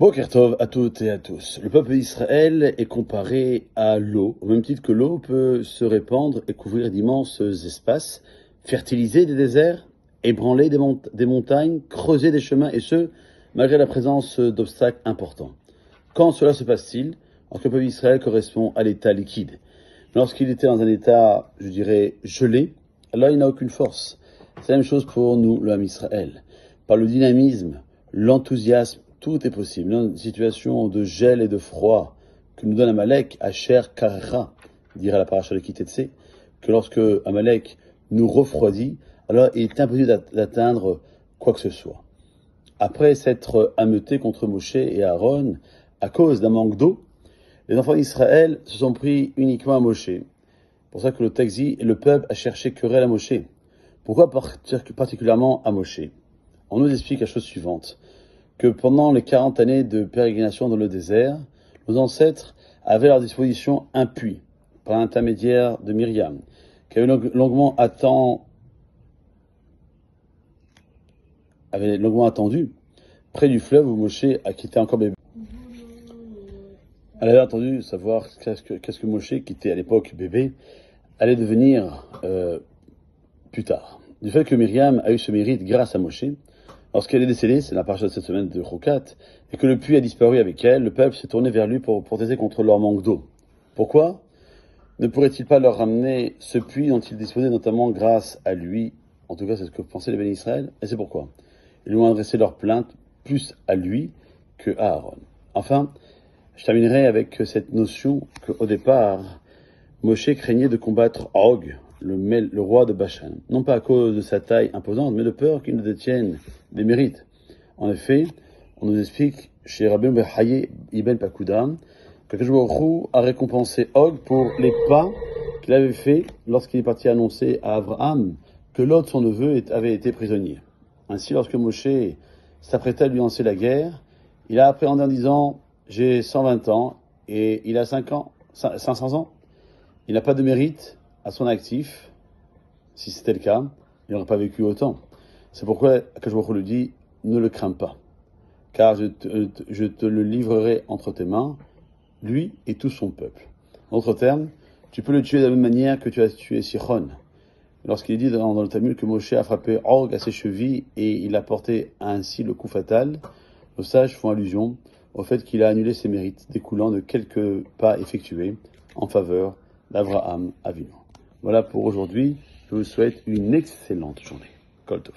Boker Tov à toutes et à tous. Le peuple d'Israël est comparé à l'eau, au même titre que l'eau peut se répandre et couvrir d'immenses espaces, fertiliser des déserts, ébranler des montagnes, creuser des chemins, et ce, malgré la présence d'obstacles importants. Quand cela se passe-t-il? Lorsque le peuple d'Israël correspond à l'état liquide. Lorsqu'il était dans un état, je dirais, gelé, alors il n'a aucune force. C'est la même chose pour nous, l'homme Israël. Par le dynamisme, l'enthousiasme, tout est possible. Dans une situation de gel et de froid que nous donne Amalek, Asher Karra, dira la paracha de Kitetse, que lorsque Amalek nous refroidit, alors il est impossible d'atteindre quoi que ce soit. Après s'être ameuté contre Moshe et Aaron, à cause d'un manque d'eau, les enfants d'Israël se sont pris uniquement à Moshe. C'est pour ça que le texte dit, le peuple a cherché querelle à Moshe. Pourquoi particulièrement à Moshe? On nous explique la chose suivante, que pendant les 40 années de pérégrination dans le désert, nos ancêtres avaient à leur disposition un puits, par l'intermédiaire de Myriam, qui avait longuement attendu, près du fleuve où Moshe qui était encore bébé. Elle avait entendu savoir qu'est-ce que Moshe, qui était à l'époque bébé, allait devenir plus tard. Du fait que Myriam a eu ce mérite grâce à Moshe, lorsqu'elle est décédée, c'est la paracha de cette semaine de Chokat, et que le puits a disparu avec elle, le peuple s'est tourné vers lui pour protester contre leur manque d'eau. Pourquoi? Ne pourrait-il pas leur ramener ce puits dont ils disposaient notamment grâce à lui? En tout cas, c'est ce que pensaient les bénis Israël, et c'est pourquoi ils lui ont adressé leur plainte plus à lui que à Aaron. Enfin, je terminerai avec cette notion qu'au départ, Moshe craignait de combattre Og, le roi de Bashan, non pas à cause de sa taille imposante, mais de peur qu'il ne détienne des mérites. En effet, on nous explique chez Rabbi Behaye Ibn Pakuda que Akadosh Baruch Hu a récompensé Og pour les pas qu'il avait fait lorsqu'il est parti annoncer à Abraham que Lot, son neveu, avait été prisonnier. Ainsi, lorsque Moshe s'apprêtait à lui lancer la guerre, il a appréhendé en disant « J'ai 120 ans et il a 500 ans. Il n'a pas de mérite à son actif. Si c'était le cas, il n'aurait pas vécu autant. C'est pourquoi Akadosh Baruch Hu lui dit « Ne le crains pas, car je te le livrerai entre tes mains, lui et tout son peuple. » En d'autres termes, tu peux le tuer de la même manière que tu as tué Sichon. Lorsqu'il dit dans le Talmud que Moshe a frappé Og à ses chevilles et il a porté ainsi le coup fatal, nos sages font allusion au fait qu'il a annulé ses mérites découlant de quelques pas effectués en faveur d'Avraham Avinu. Voilà pour aujourd'hui. Je vous souhaite une excellente journée. Kol Tov.